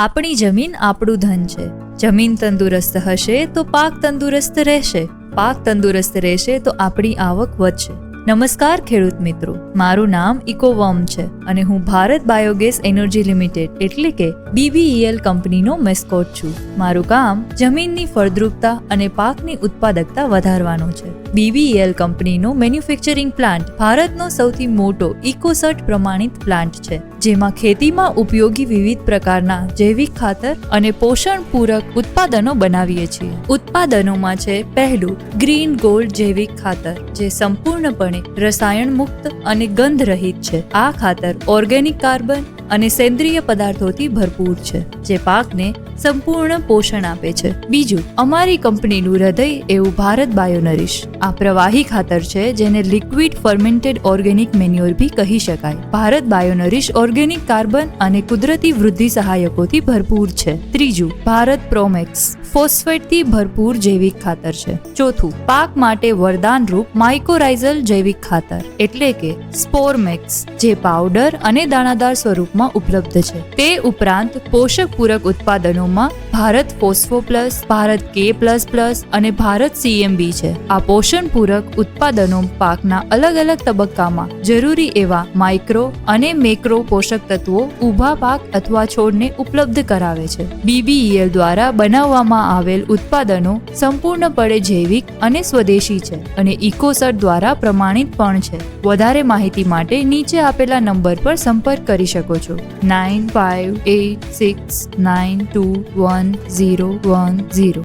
આપણી જમીન આપણું ધન છે. જમીન તંદુરસ્ત હશે તો પાક તંદુરસ્ત રહેશે. પાક તંદુરસ્ત રહેશે તો આપણી આવક વધશે. નમસ્કાર ખેડૂત મિત્રો, મારું નામ ઇકોવર્મ છે અને હું ભારત બાયોગેસ એનર્જી લિમિટેડ એટલે કે BBEL કંપનીનો મેસ્કોટ છું. મારું કામ જમીનની ફળદ્રુપતા અને પાકની ઉત્પાદકતા વધારવાનું છે. BBEL કંપનીનો મેન્યુફેક્ચરિંગ પ્લાન્ટ ભારતનો સૌથી મોટો ઇકોસર્ટ પ્રમાણિત પ્લાન્ટ છે, જેમાં ખેતીમાં ઉપયોગી વિવિધ પ્રકારના જૈવિક ખાતર અને પોષણ પૂરક ઉત્પાદનો બનાવીએ છીએ. ઉત્પાદનોમાં છે પહેલું ગ્રીન ગોલ્ડ જૈવિક ખાતર, જે સંપૂર્ણપણે રસાયણ મુક્ત અને ગંધ રહિત છે. આ ખાતર ઓર્ગેનિક કાર્બન અને સેન્દ્રિય પદાર્થોથી ભરપૂર છે, જે પાકને સંપૂર્ણ પોષણ આપે છે. બીજું, અમારી કંપનીનું હૃદય એવું ભારત બાયોનરિશ. આ પ્રવાહી ખાતર છે, જેને લિક્વિડ ફર્મેન્ટેડ ઓર્ગેનિક મેન્યોર બી કહી શકાય. ભારત બાયોનરિશ ઓર્ગેનિક કાર્બન અને કુદરતી વૃદ્ધિ સહાયકોથી ભરપૂર છે. ત્રીજું, ભારત પ્રોમેક્સ ફોસ્ફેટથી ભરપૂર જૈવિક ખાતર છે. ચોથું, પાક માટે વરદાન રૂપ માઇકોરાઇઝલ જૈવિક ખાતર એટલે કે સ્પોરમેક્સ, જે પાવડર અને દાણાદાર સ્વરૂપમાં ઉપલબ્ધ છે. તે ઉપરાંત પોષક પૂરક ઉત્પાદનોમાં Bharat phospho plus, Bharat K++ અને ભારત CMB છે. આ પોષણ પૂરક ઉત્પાદનો પાકના અલગ અલગ તબક્કામાં જરૂરી એવા માઇક્રો અને મેક્રો પોષક તત્વો ઊભા પાક અથવા છોડને ઉપલબ્ધ કરાવે છે. BBEL દ્વારા બનાવવામાં આવેલ ઉત્પાદનો સંપૂર્ણપણે જૈવિક અને સ્વદેશી છે અને ઇકોસર્ટ દ્વારા પ્રમાણિત પણ છે. વધારે માહિતી માટે નીચે આપેલા નંબર પર સંપર્ક કરી શકો છો. 9586921010.